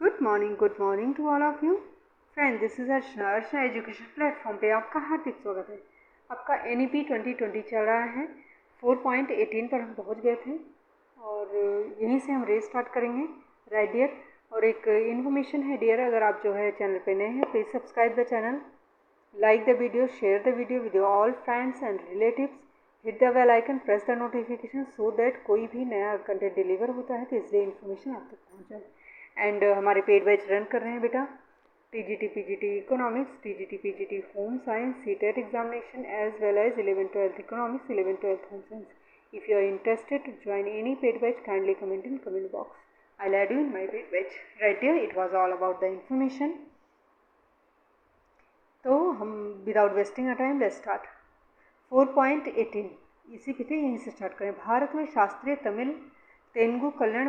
Good morning to all of you friend. This is Arshana education platform पे आपका हार्दिक स्वागत है। आपका NEP 2020 चल रहा है। 4.18 पर हम पहुंच गए थे और यहीं से हम रेस स्टार्ट करेंगे। Right dear. और एक इन्फॉर्मेशन है डियर, अगर आप जो है चैनल पे नए हैं, please subscribe the channel, like the video, share the video with your all friends and relatives, hit the bell icon, press the notification so that कोई भी नया कंटेंट डिलीवर होता है तो इसलिए इन्फॉर्मेशन आप तक पहुँच जाए। एंड हमारे पेड बैच रन कर रहे हैं बेटा। TGT PGT economics, TGT PGT home science, CTET examination as well as 11th-12th economics, 11th-12th home science. If you are interested to join any paid batch, kindly comment in comment box. I'll add you in my paid batch. Right here, it was all about the information. तो हम without wasting a time let's start. 4.18 इसी पे थे, यहीं से start करें। भारत में शास्त्रीय तमिल, तेलुगु, कन्नड़,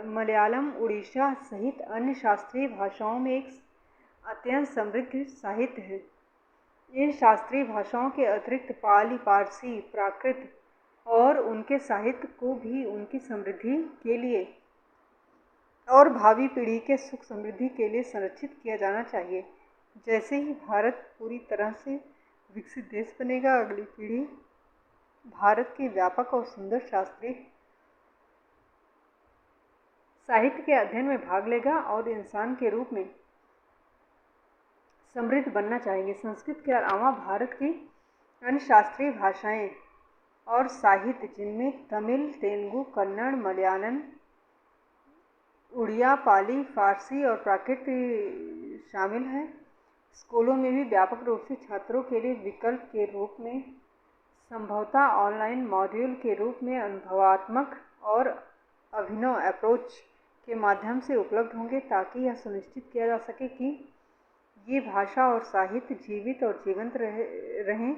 मलयालम, उड़ीसा सहित अन्य शास्त्रीय भाषाओं में एक अत्यंत समृद्ध साहित्य है। इन शास्त्रीय भाषाओं के अतिरिक्त पाली, पारसी, प्राकृत और उनके साहित्य को भी उनकी समृद्धि के लिए और भावी पीढ़ी के सुख समृद्धि के लिए संरक्षित किया जाना चाहिए। जैसे ही भारत पूरी तरह से विकसित देश बनेगा, अगली पीढ़ी भारत के व्यापक और सुंदर शास्त्रीय साहित्य के अध्ययन में भाग लेगा और इंसान के रूप में समृद्ध बनना चाहेंगे। संस्कृत के अलावा भारत की अन्य शास्त्रीय भाषाएं और साहित्य, जिनमें तमिल, तेलुगु, कन्नड़, मलयालम, उड़िया, पाली, फारसी और प्राकृत शामिल हैं, स्कूलों में भी व्यापक रूप से छात्रों के लिए विकल्प के रूप में, संभवतः ऑनलाइन मॉड्यूल के रूप में, अनुभवात्मक और अभिनव अप्रोच के माध्यम से उपलब्ध होंगे, ताकि यह सुनिश्चित किया जा सके कि ये भाषा और साहित्य जीवित और जीवंत रहें।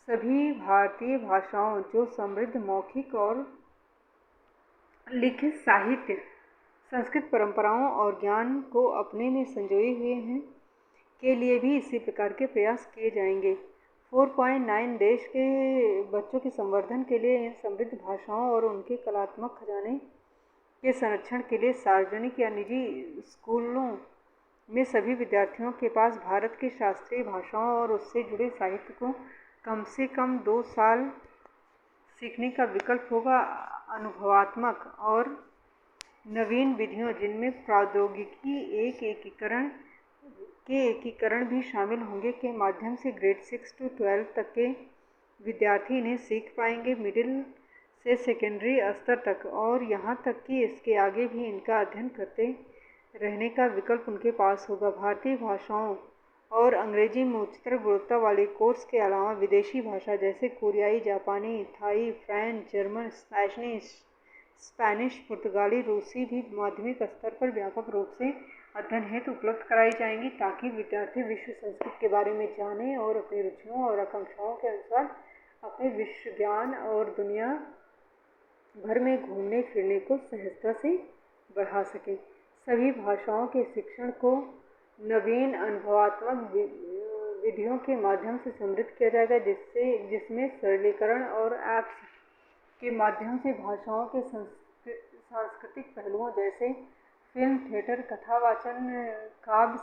सभी भारतीय भाषाओं जो समृद्ध मौखिक और लिखित साहित्य, संस्कृत परंपराओं और ज्ञान को अपने में संजोए हुए हैं, के लिए भी इसी प्रकार के प्रयास किए जाएंगे। 4.9 देश के बच्चों के संवर्धन के लिए इन समृद्ध भाषाओं और उनके कलात्मक खजाने के संरक्षण के लिए सार्वजनिक या निजी स्कूलों में सभी विद्यार्थियों के पास भारत की शास्त्रीय भाषाओं और उससे जुड़े साहित्य को कम से कम 2 साल सीखने का विकल्प होगा। अनुभवात्मक और नवीन विधियों, जिनमें प्रौद्योगिकी एकीकरण भी शामिल होंगे, के माध्यम से ग्रेड 6 to 12 तक के विद्यार्थी इन्हें सीख पाएंगे, मिडिल से सेकेंडरी स्तर तक, और यहाँ तक कि इसके आगे भी इनका अध्ययन करते रहने का विकल्प उनके पास होगा। भारतीय भाषाओं और अंग्रेजी में उच्चतर गुणवत्ता वाले कोर्स के अलावा विदेशी भाषा जैसे कोरियाई, जापानी, थाई, फ्रेंच, जर्मन, स्पेनिश, पुर्तगाली, रूसी भी माध्यमिक स्तर पर व्यापक रूप से अध्ययन हेतु उपलब्ध कराई जाएंगी, ताकि विद्यार्थी विश्व संस्कृति के बारे में जाने और अपनी रुचियों और आकांक्षाओं के अनुसार अपने विश्व ज्ञान और दुनिया भर में घूमने फिरने को सहजता से बढ़ा सके। सभी भाषाओं के शिक्षण को नवीन अनुभवात्मक विधियों के माध्यम से समृद्ध किया जाएगा, जिसमें सरलीकरण और ऐप्स के माध्यम से भाषाओं के सांस्कृतिक पहलुओं जैसे फिल्म, थिएटर, कथावाचन, काव्य,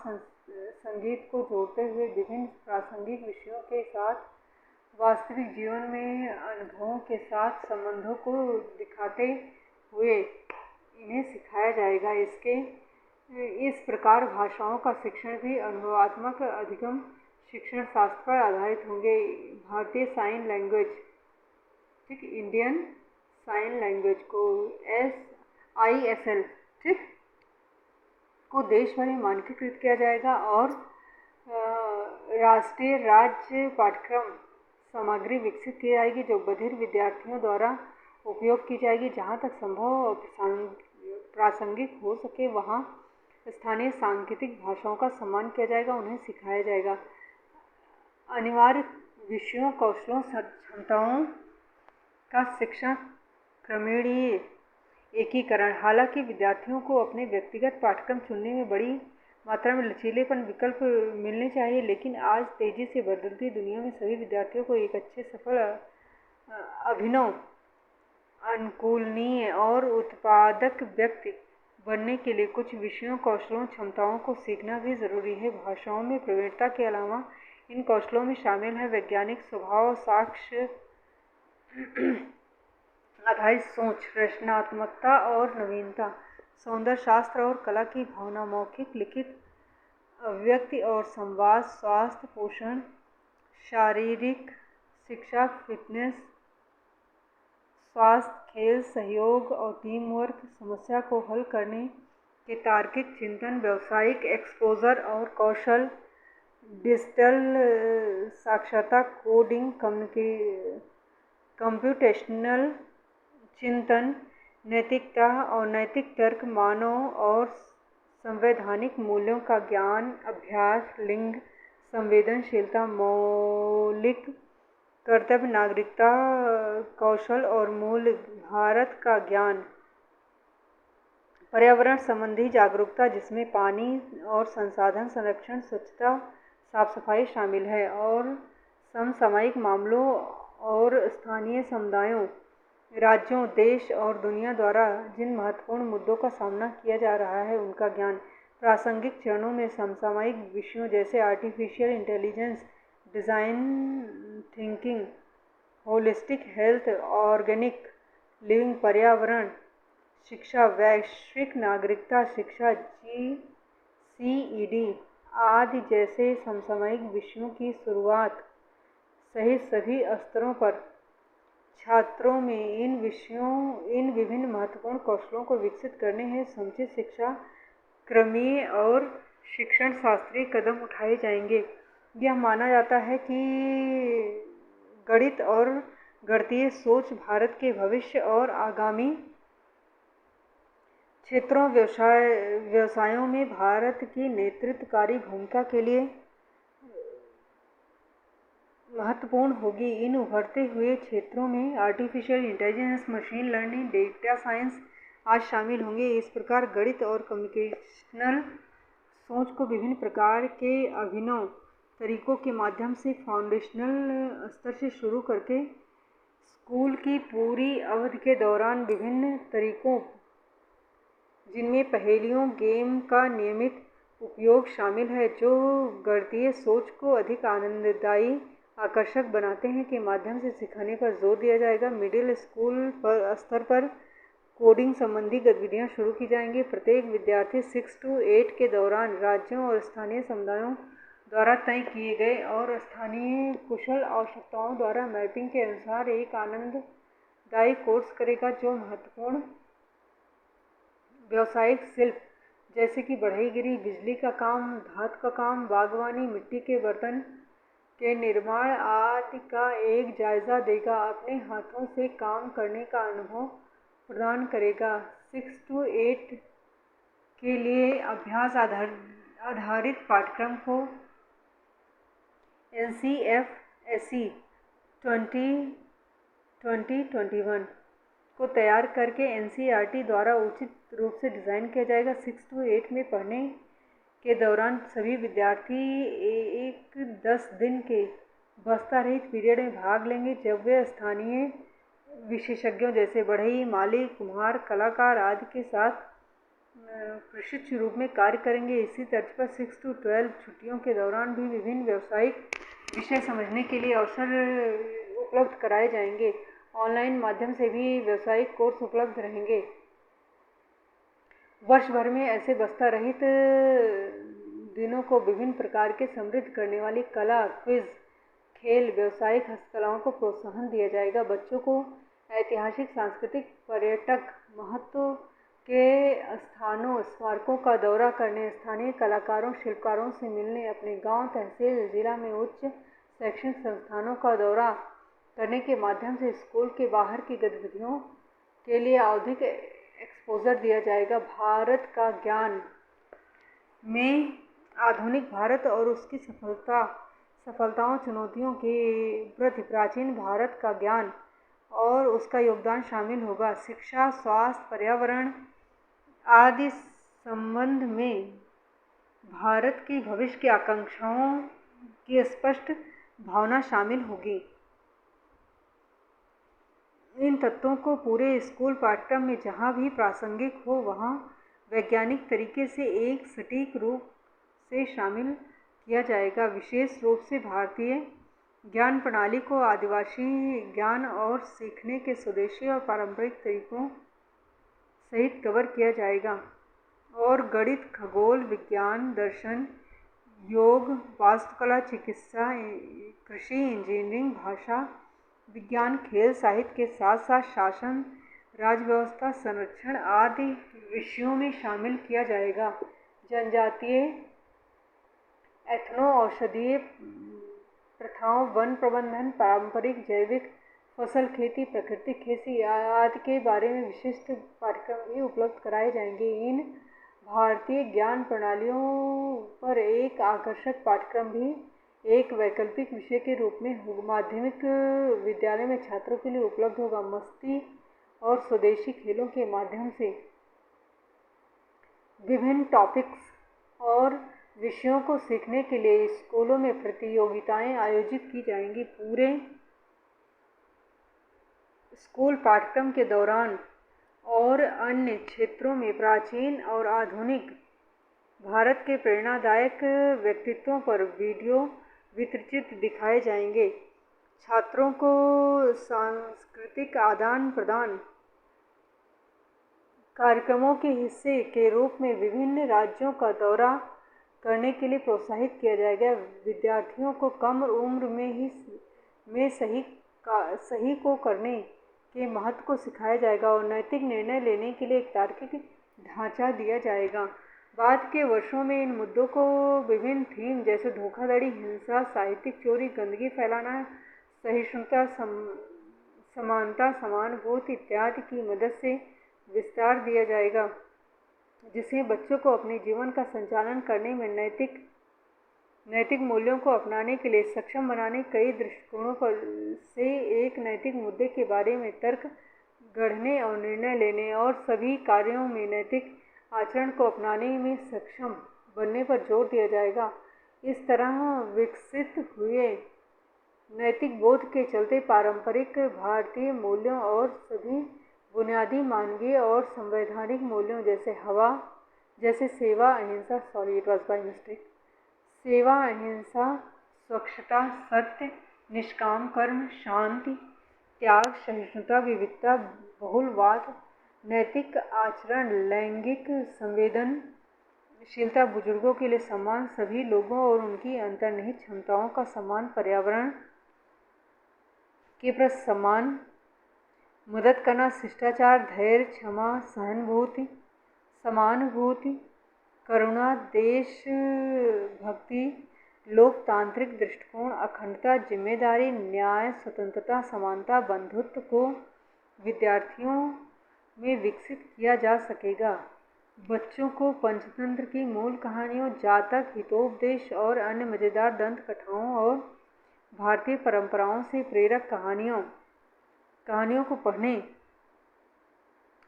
संगीत को जोड़ते हुए विभिन्न प्रासंगिक विषयों के साथ वास्तविक जीवन में अनुभवों के साथ संबंधों को दिखाते हुए इन्हें सिखाया जाएगा। इस प्रकार भाषाओं का शिक्षण भी अनुभवात्मक अधिगम शिक्षण शास्त्र पर आधारित होंगे। भारतीय साइन लैंग्वेज, ठीक, इंडियन साइन लैंग्वेज को ISL, ठीक, को देश भर में मानकीकृत किया जाएगा और राष्ट्रीय राज्य पाठ्यक्रम सामग्री विकसित की जाएगी, जो बधिर विद्यार्थियों द्वारा उपयोग की जाएगी। जहाँ तक संभव और प्रासंगिक हो सके वहाँ स्थानीय सांकेतिक भाषाओं का सम्मान किया जाएगा, उन्हें सिखाया जाएगा। अनिवार्य विषयों, कौशलों, क्षमताओं का शिक्षण, क्रमणीय एकीकरण। हालांकि विद्यार्थियों को अपने व्यक्तिगत पाठ्यक्रम चुनने में बड़ी मात्रा में लचीलेपन विकल्प मिलने चाहिए, लेकिन आज तेजी से बदलती दुनिया में सभी विद्यार्थियों को एक अच्छे, सफल, अभिनव, अनुकूलनीय और उत्पादक व्यक्ति बनने के लिए कुछ विषयों, कौशलों, क्षमताओं को सीखना भी जरूरी है। भाषाओं में प्रवीणता के अलावा इन कौशलों में शामिल है वैज्ञानिक स्वभाव, साक्ष्य आधारित सोच, रचनात्मकता और नवीनता, सौंदर्य शास्त्र और कला की भावना, मौखिक, लिखित अभिव्यक्ति और संवाद, स्वास्थ्य, पोषण, शारीरिक शिक्षा, फिटनेस, स्वास्थ्य, खेल, सहयोग और टीम वर्क, समस्या को हल करने के तार्किक चिंतन, व्यावसायिक एक्सपोजर और कौशल, डिजिटल साक्षरता, कोडिंग, कंप्यूटेशनल चिंतन, नैतिकता और नैतिक तर्क, मानव और संवैधानिक मूल्यों का ज्ञान, अभ्यास, लिंग संवेदनशीलता, मौलिक कर्तव्य, नागरिकता कौशल और मूल्य, भारत का ज्ञान, पर्यावरण संबंधी जागरूकता जिसमें पानी और संसाधन संरक्षण, स्वच्छता, साफ सफाई शामिल है, और समसामयिक मामलों और स्थानीय समुदायों, राज्यों, देश और दुनिया द्वारा जिन महत्वपूर्ण मुद्दों का सामना किया जा रहा है उनका ज्ञान। प्रासंगिक चरणों में समसामयिक विषयों जैसे artificial intelligence, design thinking, holistic health, organic living, पर्यावरण शिक्षा, वैश्विक नागरिकता शिक्षा, GCED आदि जैसे समसामयिक विषयों की शुरुआत सहित सभी स्तरों पर छात्रों में इन विभिन्न महत्वपूर्ण कौशलों को विकसित करने हैं। समुचित शिक्षा, क्रमीय और शिक्षण शास्त्रीय कदम उठाए जाएंगे। यह माना जाता है कि गणित और गणितीय सोच भारत के भविष्य और आगामी क्षेत्रों व्यवसायों में भारत की नेतृत्वकारी भूमिका के लिए महत्वपूर्ण होगी। इन उभरते हुए क्षेत्रों में artificial intelligence, machine learning, data science आज शामिल होंगे। इस प्रकार गणित और कम्प्यूटेशनल सोच को विभिन्न प्रकार के अभिनव तरीकों के माध्यम से फाउंडेशनल स्तर से शुरू करके स्कूल की पूरी अवधि के दौरान विभिन्न तरीकों जिनमें पहेलियों, गेम का नियमित उपयोग शामिल है, जो गणितीय सोच को अधिक आनंददायी, आकर्षक बनाते हैं, के माध्यम से सिखाने पर जोर दिया जाएगा। मिडिल स्कूल स्तर पर कोडिंग संबंधी गतिविधियां शुरू की जाएंगी। प्रत्येक विद्यार्थी 6 to 8 के दौरान राज्यों और स्थानीय समुदायों द्वारा तय किए गए और स्थानीय कुशल आवश्यकताओं द्वारा मैपिंग के अनुसार एक आनंददायी कोर्स करेगा, जो महत्वपूर्ण व्यावसायिक शिल्प जैसे कि बढ़ईगिरी, बिजली का काम, धातु का काम, बागवानी, मिट्टी के बर्तन के निर्माण आदि का एक जायजा देगा, अपने हाथों से काम करने का अनुभव प्रदान करेगा। 6 to 8 के लिए अभ्यास आधारित पाठ्यक्रम को NCFSE 2020-21 को तैयार करके NCERT द्वारा उचित रूप से डिज़ाइन किया जाएगा। 6 to 8 में पढ़ने के दौरान सभी विद्यार्थी एक 10 दिन के बस्ता रहित पीरियड में भाग लेंगे, जब वे स्थानीय विशेषज्ञों जैसे बढ़ई, माली, कुम्हार, कलाकार आदि के साथ प्रशिक्षु रूप में कार्य करेंगे। इसी तर्ज पर 6 to 12 छुट्टियों के दौरान भी विभिन्न व्यावसायिक विषय समझने के लिए अवसर उपलब्ध कराए जाएंगे। ऑनलाइन माध्यम से भी व्यावसायिक कोर्स उपलब्ध रहेंगे। वर्ष भर में ऐसे बस्ता रहित दिनों को विभिन्न प्रकार के समृद्ध करने वाली कला, क्विज, खेल, व्यावसायिक हस्तकलाओं को प्रोत्साहन दिया जाएगा। बच्चों को ऐतिहासिक, सांस्कृतिक, पर्यटक महत्व के स्थानों, स्मारकों का दौरा करने, स्थानीय कलाकारों, शिल्पकारों से मिलने, अपने गांव, तहसील, जिला में उच्च शैक्षणिक संस्थानों का दौरा करने के माध्यम से स्कूल के बाहर की गतिविधियों के लिए आवधिक एक्सपोजर दिया जाएगा। भारत का ज्ञान में आधुनिक भारत और उसकी सफलताओं, चुनौतियों के प्रति प्राचीन भारत का ज्ञान और उसका योगदान शामिल होगा। शिक्षा, स्वास्थ्य, पर्यावरण आदि संबंध में भारत की भविष्य की आकांक्षाओं की स्पष्ट भावना शामिल होगी। इन तत्वों को पूरे स्कूल पाठ्यक्रम में जहाँ भी प्रासंगिक हो वहाँ वैज्ञानिक तरीके से एक सटीक रूप से शामिल किया जाएगा। विशेष रूप से भारतीय ज्ञान प्रणाली को आदिवासी ज्ञान और सीखने के स्वदेशी और पारंपरिक तरीकों सहित कवर किया जाएगा और गणित, खगोल, विज्ञान, दर्शन, योग, वास्तुकला, चिकित्सा, कृषि, इंजीनियरिंग, भाषा विज्ञान, खेल, साहित्य के साथ साथ शासन, राज्य व्यवस्था, संरक्षण आदि विषयों में शामिल किया जाएगा। जनजातीय, एथनो औषधीय प्रथाओं, वन प्रबंधन, पारंपरिक जैविक फसल खेती, प्राकृतिक खेती आदि के बारे में विशिष्ट पाठ्यक्रम भी उपलब्ध कराए जाएंगे। इन भारतीय ज्ञान प्रणालियों पर एक आकर्षक पाठ्यक्रम भी एक वैकल्पिक विषय के रूप में माध्यमिक विद्यालय में छात्रों के लिए उपलब्ध होगा। मस्ती और स्वदेशी खेलों के माध्यम से विभिन्न टॉपिक्स और विषयों को सीखने के लिए स्कूलों में प्रतियोगिताएं आयोजित की जाएंगी। पूरे स्कूल पाठ्यक्रम के दौरान और अन्य क्षेत्रों में प्राचीन और आधुनिक भारत के प्रेरणादायक व्यक्तित्वों पर वीडियो वितरित दिखाए जाएंगे। छात्रों को सांस्कृतिक आदान प्रदान कार्यक्रमों के हिस्से के रूप में विभिन्न राज्यों का दौरा करने के लिए प्रोत्साहित किया जाएगा। विद्यार्थियों को कम उम्र में सही को करने के महत्व को सिखाया जाएगा और नैतिक निर्णय लेने के लिए एक तार्किक ढांचा दिया जाएगा। बाद के वर्षों में इन मुद्दों को विभिन्न थीम जैसे धोखाधड़ी, हिंसा, साहित्यिक चोरी, गंदगी फैलाना, सहिष्णुता, समानता, समानुभूति इत्यादि की मदद से विस्तार दिया जाएगा, जिससे बच्चों को अपने जीवन का संचालन करने में नैतिक मूल्यों को अपनाने के लिए सक्षम बनाने कई दृष्टिकोणों से एक नैतिक मुद्दे के बारे में तर्क गढ़ने और निर्णय लेने और सभी कार्यों में नैतिक आचरण को अपनाने में सक्षम बनने पर जोर दिया जाएगा। इस तरह विकसित हुए नैतिक बोध के चलते पारंपरिक भारतीय मूल्यों और सभी बुनियादी मानवीय और संवैधानिक मूल्यों जैसे सेवा, अहिंसा, सेवा, अहिंसा, स्वच्छता, सत्य, निष्काम कर्म, शांति, त्याग, सहिष्णुता, विविधता, बहुलवाद, नैतिक आचरण, लैंगिक संवेदनशीलता, बुजुर्गों के लिए सम्मान, सभी लोगों और उनकी अंतर्निहित क्षमताओं का सम्मान, पर्यावरण के प्रति सम्मान, मदद करना, शिष्टाचार, धैर्य, क्षमा, सहानुभूति, समानुभूति, करुणा, देशभक्ति, लोकतांत्रिक दृष्टिकोण, अखंडता, जिम्मेदारी, न्याय, स्वतंत्रता, समानता, बंधुत्व को विद्यार्थियों में विकसित किया जा सकेगा। बच्चों को पंचतंत्र की मूल कहानियों, जातक, हितोपदेश और अन्य मज़ेदार दंत कथाओं और भारतीय परंपराओं से प्रेरक कहानियों को पढ़ने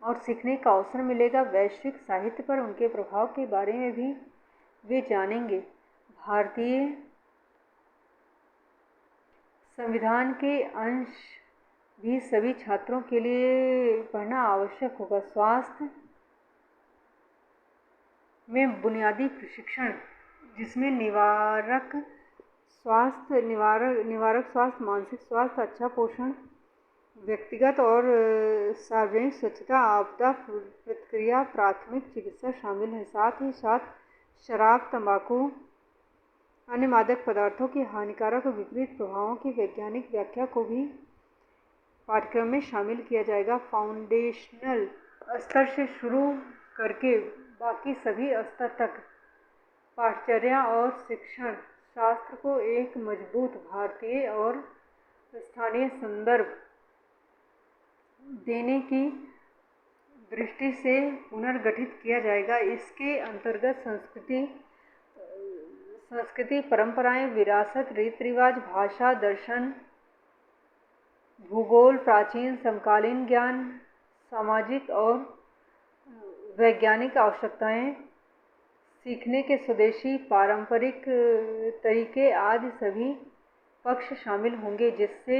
और सीखने का अवसर मिलेगा। वैश्विक साहित्य पर उनके प्रभाव के बारे में भी वे जानेंगे। भारतीय संविधान के अंश भी सभी छात्रों के लिए पढ़ना आवश्यक होगा। स्वास्थ्य में बुनियादी प्रशिक्षण, जिसमें निवारक स्वास्थ्य, मानसिक स्वास्थ्य, अच्छा पोषण, व्यक्तिगत और सार्वजनिक स्वच्छता, आपदा प्रतिक्रिया, प्राथमिक चिकित्सा शामिल है। साथ ही साथ शराब, तंबाकू, अन्य मादक पदार्थों के हानिकारक और विपरीत प्रभावों की वैज्ञानिक व्याख्या को भी पाठ्यक्रम में शामिल किया जाएगा। फाउंडेशनल स्तर से शुरू करके बाकी सभी स्तर तक पाठचर्या और शिक्षण शास्त्र को एक मजबूत भारतीय और स्थानीय संदर्भ देने की दृष्टि से पुनर्गठित किया जाएगा। इसके अंतर्गत संस्कृति, परंपराएं, विरासत, रीति रिवाज, भाषा, दर्शन, भूगोल, प्राचीन समकालीन ज्ञान, सामाजिक और वैज्ञानिक आवश्यकताएं, सीखने के स्वदेशी पारंपरिक तरीके आदि सभी पक्ष शामिल होंगे, जिससे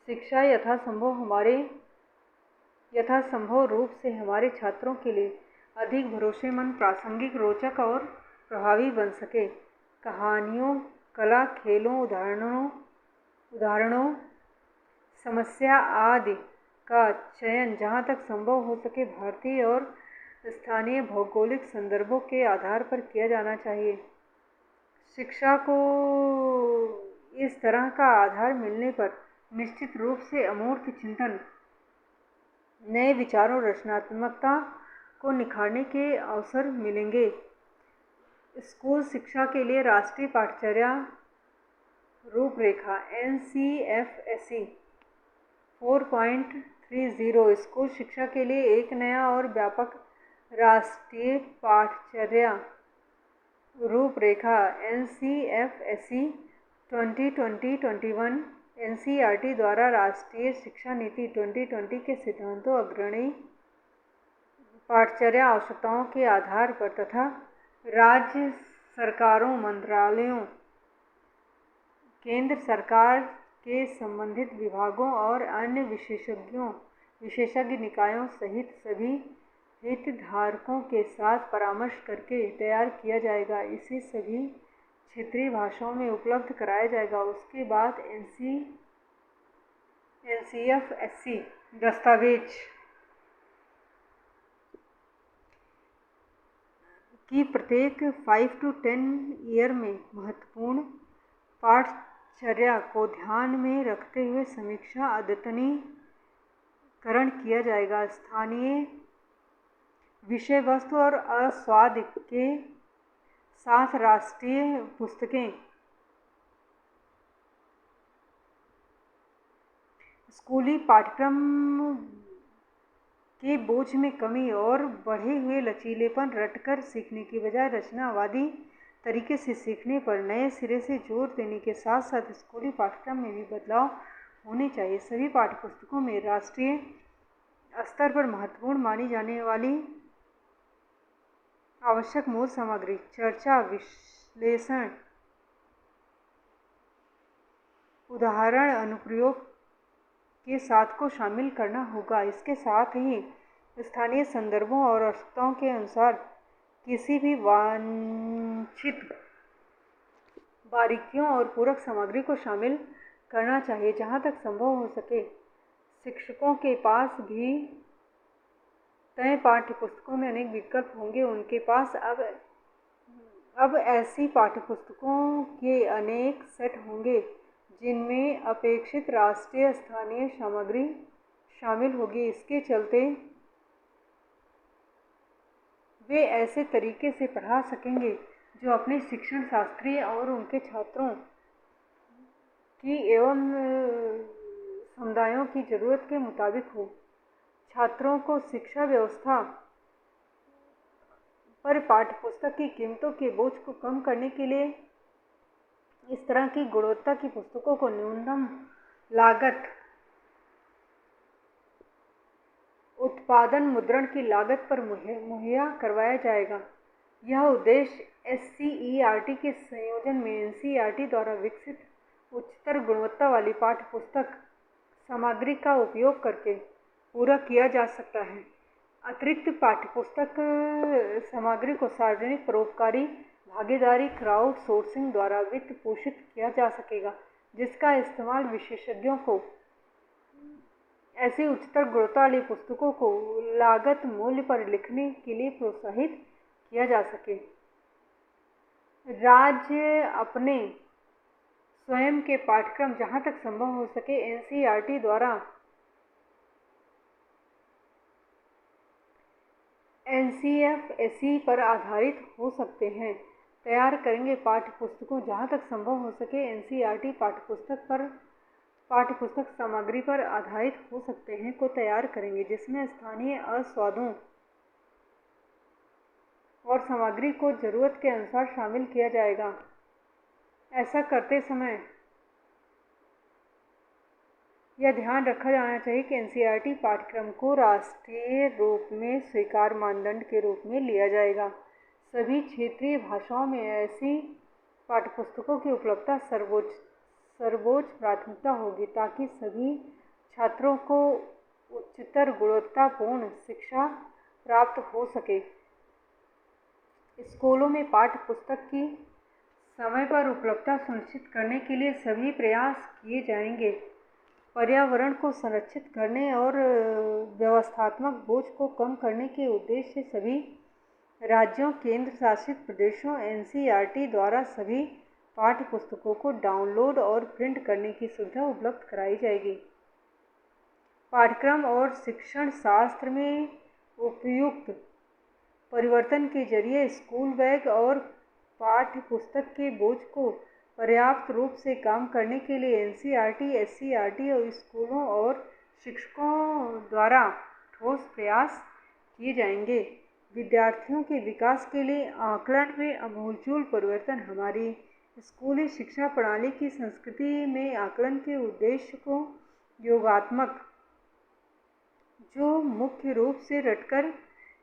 शिक्षा यथासंभव रूप से हमारे छात्रों के लिए अधिक भरोसेमंद, प्रासंगिक, रोचक और प्रभावी बन सके। कहानियों, कला, खेलों, उदाहरणों, समस्या आदि का चयन जहाँ तक संभव हो सके भारतीय और स्थानीय भौगोलिक संदर्भों के आधार पर किया जाना चाहिए। शिक्षा को इस तरह का आधार मिलने पर निश्चित रूप से अमूर्त चिंतन, नए विचारों, रचनात्मकता को निखारने के अवसर मिलेंगे। स्कूल शिक्षा के लिए राष्ट्रीय पाठ्यचर्या रूपरेखा NCFSE 4.30 स्कूल शिक्षा के लिए एक नया और व्यापक राष्ट्रीय पाठ्यचर्या रूपरेखा NCFSE 2020-21 NCERT द्वारा राष्ट्रीय शिक्षा नीति 2020 के सिद्धांतों, अग्रणी पाठ्यचर्या आवश्यकताओं के आधार पर तथा राज्य सरकारों, मंत्रालयों, केंद्र सरकार के संबंधित विभागों और अन्य विशेषज्ञ निकायों सहित सभी हितधारकों के साथ परामर्श करके तैयार किया जाएगा। इसे सभी क्षेत्रीय भाषाओं में उपलब्ध कराया जाएगा। उसके बाद NCFSE दस्तावेज की प्रत्येक 5 to 10 ईयर में महत्वपूर्ण पाठ्यचर्या को ध्यान में रखते हुए समीक्षा, अद्यतनीकरण किया जाएगा। स्थानीय विषय वस्तु और अस्वाद के साथ राष्ट्रीय पुस्तकें स्कूली पाठ्यक्रम के बोझ में कमी और बढ़े हुए लचीलेपन, रटकर सीखने की बजाय रचनावादी तरीके से सीखने पर नए सिरे से जोर देने के साथ साथ स्कूली पाठ्यक्रम में भी बदलाव होने चाहिए। सभी पाठ्यपुस्तकों में राष्ट्रीय स्तर पर महत्वपूर्ण मानी जाने वाली आवश्यक मूल सामग्री, चर्चा, विश्लेषण, उदाहरण, अनुप्रयोग के साथ को शामिल करना होगा। इसके साथ ही स्थानीय संदर्भों और आवश्यकताओं के अनुसार किसी भी वांछित बारीकियों और पूरक सामग्री को शामिल करना चाहिए। जहाँ तक संभव हो सके शिक्षकों के पास भी तय पाठ्यपुस्तकों में अनेक विकल्प होंगे। उनके पास अब ऐसी पाठ्यपुस्तकों के अनेक सेट होंगे जिनमें अपेक्षित राष्ट्रीय स्थानीय सामग्री शामिल होगी। इसके चलते वे ऐसे तरीके से पढ़ा सकेंगे जो अपने शिक्षण शास्त्री और उनके छात्रों की एवं समुदायों की ज़रूरत के मुताबिक हो। छात्रों को शिक्षा व्यवस्था पर पाठ्यपुस्तक की कीमतों के बोझ को कम करने के लिए इस तरह की गुणवत्ता की पुस्तकों को न्यूनतम लागत, उत्पादन, मुद्रण की लागत पर मुहैया करवाया जाएगा। यह उद्देश्य SCERT के संयोजन में NCERT द्वारा विकसित उच्चतर गुणवत्ता वाली पाठ्यपुस्तक सामग्री का उपयोग करके पूरा किया जा सकता है। अतिरिक्त पाठ्यपुस्तक सामग्री को सार्वजनिक परोपकारी भागीदारी, क्राउड सोर्सिंग द्वारा वित्त पोषित किया जा सकेगा, जिसका इस्तेमाल विशेषज्ञों को ऐसी उच्चतर गुणवत्ता वाली पुस्तकों को लागत मूल्य पर लिखने के लिए प्रोत्साहित किया जा सके। राज्य अपने स्वयं के पाठ्यक्रम जहाँ तक संभव हो सके NCERT द्वारा NCFSE पर आधारित हो सकते हैं, तैयार करेंगे। पाठ्यपुस्तकों जहाँ तक संभव हो सके NCERT पाठ्यपुस्तक सामग्री पर आधारित हो सकते हैं को तैयार करेंगे, जिसमें स्थानीय अस्वादों और सामग्री को ज़रूरत के अनुसार शामिल किया जाएगा। ऐसा करते समय यह ध्यान रखा जाना चाहिए कि NCERT पाठ्यक्रम को राष्ट्रीय रूप में स्वीकार मानदंड के रूप में लिया जाएगा। सभी क्षेत्रीय भाषाओं में ऐसी पाठ्यपुस्तकों की उपलब्धता सर्वोच्च प्राथमिकता होगी, ताकि सभी छात्रों को उच्चतर गुणवत्तापूर्ण शिक्षा प्राप्त हो सके। स्कूलों में पाठ्य पुस्तक की समय पर उपलब्धता सुनिश्चित करने के लिए सभी प्रयास किए जाएंगे। पर्यावरण को संरक्षित करने और व्यवस्थात्मक बोझ को कम करने के उद्देश्य से सभी राज्यों, केंद्र शासित प्रदेशों, एनसीईआरटी द्वारा सभी पाठ्य पुस्तकों को डाउनलोड और प्रिंट करने की सुविधा उपलब्ध कराई जाएगी। पाठ्यक्रम और शिक्षण शास्त्र में उपयुक्त परिवर्तन के जरिए स्कूल बैग और पाठ्य पुस्तक के बोझ को पर्याप्त रूप से काम करने के लिए एनसीईआरटी, एससीईआरटी और स्कूलों और शिक्षकों द्वारा ठोस प्रयास किए जाएंगे। विद्यार्थियों के विकास के लिए आकलन में आमूलचूल परिवर्तन। हमारी स्कूली शिक्षा प्रणाली की संस्कृति में आकलन के उद्देश्य को योगात्मक, जो मुख्य रूप से रटकर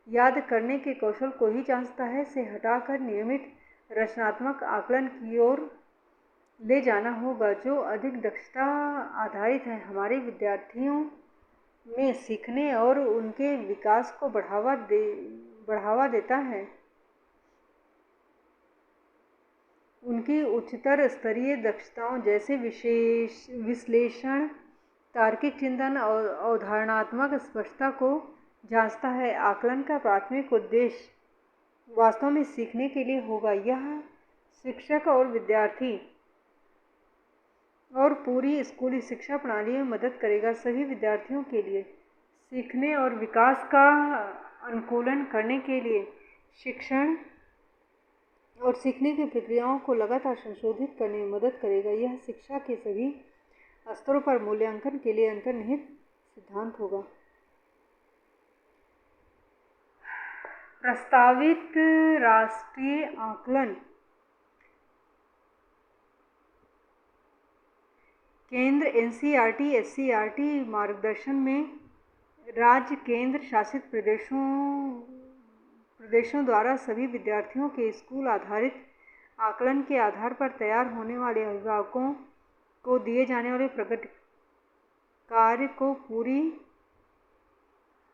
याद करने के कौशल को ही जांचता है, से हटाकर नियमित रचनात्मक आकलन की ओर ले जाना होगा, जो अधिक दक्षता आधारित है। हमारे विद्यार्थियों में सीखने और उनके विकास को बढ़ावा देता है। उनकी उच्चतर स्तरीय दक्षताओं जैसे विश्लेषण, तार्किक चिंतन और अवधारणात्मक स्पष्टता को जांचता है। आकलन का प्राथमिक उद्देश्य वास्तव में सीखने के लिए होगा। यह शिक्षक और विद्यार्थी और पूरी स्कूली शिक्षा प्रणाली में मदद करेगा। सभी विद्यार्थियों के लिए सीखने और विकास का अनुकूलन करने के लिए शिक्षण और सीखने की प्रक्रियाओं को लगातार संशोधित करने में मदद करेगा। यह शिक्षा के सभी स्तरों पर मूल्यांकन के लिए अंतर्निहित सिद्धांत होगा। प्रस्तावित राष्ट्रीय आकलन केंद्र एनसीईआरटी, एससीईआरटी मार्गदर्शन में राज्य, केंद्र शासित प्रदेशों द्वारा सभी विद्यार्थियों के स्कूल आधारित आकलन के आधार पर तैयार होने वाले अभिभावकों को दिए जाने वाले प्रगति कार्य को पूरी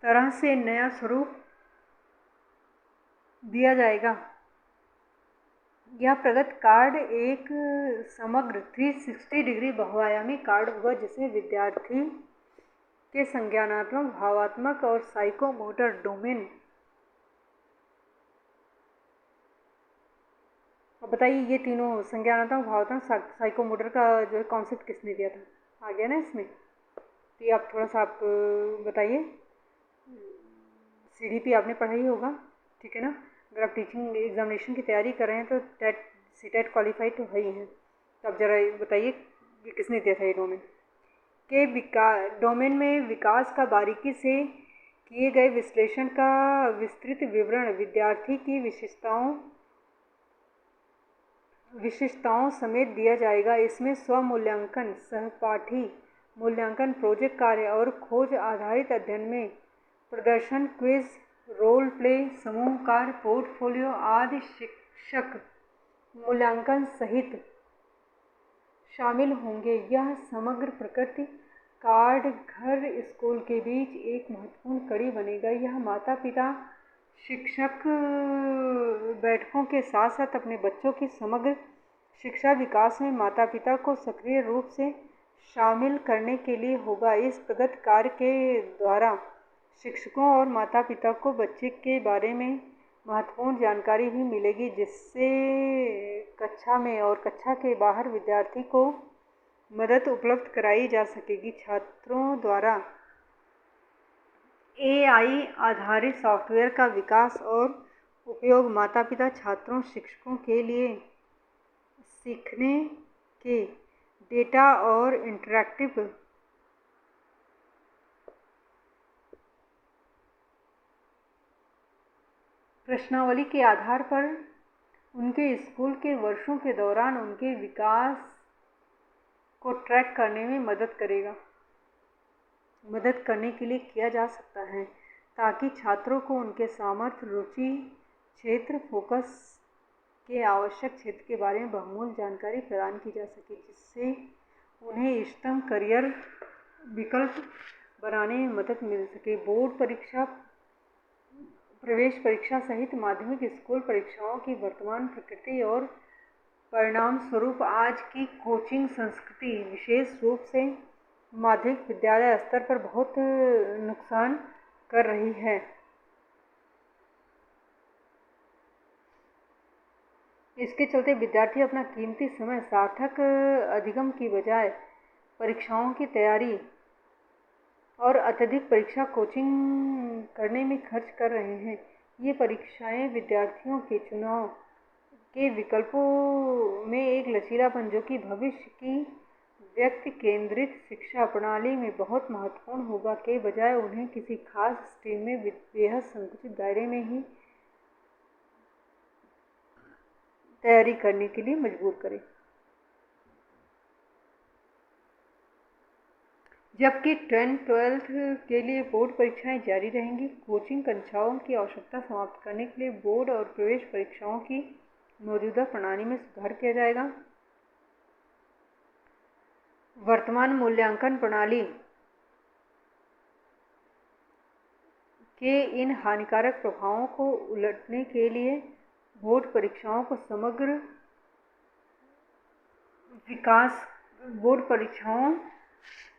तरह से नया स्वरूप दिया जाएगा। यह प्रगति कार्ड एक समग्र 360 डिग्री बहुआयामी कार्ड होगा, जिसमें विद्यार्थी के संज्ञानात्मक, भावात्मक और साइकोमोटर डोमेन। अब बताइए, ये तीनों संज्ञानात्मक, भावात्मक, साइकोमोटर का जो है कॉन्सेप्ट किसने दिया था? आ गया ना इसमें? तो ये आप थोड़ा सा आप बताइए। सीडीपी आपने पढ़ा ही होगा, ठीक है ना? अगर आप टीचिंग एग्जामिनेशन की तैयारी कर रहे हैं तो सीटेट क्वालिफाइड तो है ही हैं। तो आप ज़रा बताइए कि किसने दिया था ये डोमेन? डोमेन में विकास का बारीकी से किए गए विश्लेषण का विस्तृत विवरण विद्यार्थी की विशेषताओं समेत दिया जाएगा। इसमें स्वमूल्यांकन, सहपाठी मूल्यांकन, प्रोजेक्ट कार्य और खोज आधारित अध्ययन में प्रदर्शन, क्विज, रोल प्ले, समूह कार्य, पोर्टफोलियो आदि शिक्षक मूल्यांकन सहित शामिल होंगे। यह समग्र प्रकृति कार्ड घर स्कूल के बीच एक महत्वपूर्ण कड़ी बनेगा। यह माता पिता शिक्षक बैठकों के साथ साथ अपने बच्चों की समग्र शिक्षा विकास में माता पिता को सक्रिय रूप से शामिल करने के लिए होगा। इस प्रगति कार्य के द्वारा शिक्षकों और माता पिता को बच्चे के बारे में महत्वपूर्ण जानकारी भी मिलेगी, जिससे कक्षा में और कक्षा के बाहर विद्यार्थी को मदद उपलब्ध कराई जा सकेगी। छात्रों द्वारा एआई आधारित सॉफ्टवेयर का विकास और उपयोग माता पिता, छात्रों, शिक्षकों के लिए सीखने के डेटा और इंटरैक्टिव प्रश्नावली के आधार पर उनके स्कूल के वर्षों के दौरान उनके विकास को ट्रैक करने में मदद करने के लिए किया जा सकता है, ताकि छात्रों को उनके सामर्थ्य, रुचि क्षेत्र, फोकस के आवश्यक क्षेत्र के बारे में बहुमूल्य जानकारी प्रदान की जा सके, जिससे उन्हें इष्टतम करियर विकल्प बनाने में मदद मिल सके। बोर्ड प्रवेश परीक्षा सहित माध्यमिक स्कूल परीक्षाओं की वर्तमान प्रकृति और परिणाम स्वरूप आज की कोचिंग संस्कृति विशेष रूप से माध्यमिक विद्यालय स्तर पर बहुत नुकसान कर रही है। इसके चलते विद्यार्थी अपना कीमती समय सार्थक अधिगम की बजाय परीक्षाओं की तैयारी और अत्यधिक परीक्षा कोचिंग करने में खर्च कर रहे हैं। ये परीक्षाएं विद्यार्थियों के चुनाव के विकल्पों में एक लचीलापन जो कि भविष्य की व्यक्ति केंद्रित शिक्षा प्रणाली में बहुत महत्वपूर्ण होगा के बजाय उन्हें किसी खास स्ट्रीम में बेहद संकुचित दायरे में ही तैयारी करने के लिए मजबूर करें। जबकि 10-12 के लिए बोर्ड परीक्षाएं जारी रहेंगी, कोचिंग कक्षाओं की आवश्यकता समाप्त करने के लिए बोर्ड और प्रवेश परीक्षाओं की मौजूदा प्रणाली में सुधार किया जाएगा। वर्तमान मूल्यांकन प्रणाली के इन हानिकारक प्रभावों को उलटने के लिए बोर्ड परीक्षाओं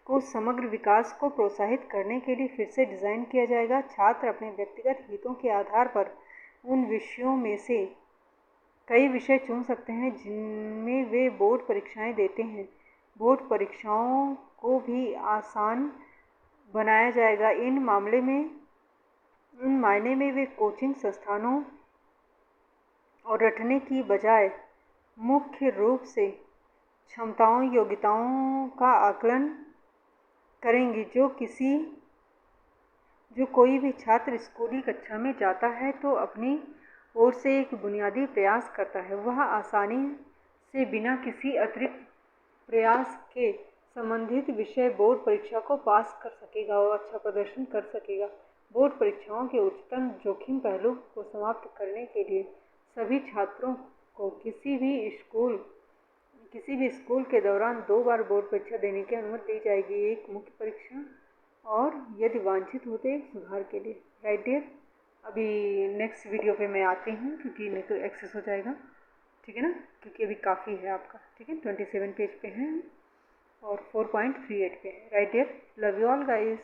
को समग्र विकास को प्रोत्साहित करने के लिए फिर से डिज़ाइन किया जाएगा। छात्र अपने व्यक्तिगत हितों के आधार पर उन विषयों में से कई विषय चुन सकते हैं जिनमें वे बोर्ड परीक्षाएं देते हैं। बोर्ड परीक्षाओं को भी आसान बनाया जाएगा। इन मायने में वे कोचिंग संस्थानों और रटने की बजाय मुख्य रूप से क्षमताओं योग्यताओं का आकलन करेंगी। जो कोई भी छात्र स्कूली कक्षा में जाता है तो अपनी ओर से एक बुनियादी प्रयास करता है। वह आसानी से बिना किसी अतिरिक्त प्रयास के संबंधित विषय बोर्ड परीक्षा को पास कर सकेगा और अच्छा प्रदर्शन कर सकेगा। बोर्ड परीक्षाओं के उच्चतम जोखिम पहलू को समाप्त करने के लिए सभी छात्रों को किसी भी स्कूल के दौरान 2 बार बोर्ड परीक्षा देने की अनुमति दी जाएगी, एक मुख्य परीक्षा और यदि वांछित होते एक सुधार के लिए। राइट डियर, अभी नेक्स्ट वीडियो पे मैं आती हूँ क्योंकि नहीं तो एक्सेस हो जाएगा, ठीक है ना, क्योंकि अभी काफ़ी है आपका, ठीक है। 27 पेज पे है और 4.38 पे है। Right dear, love you all guys.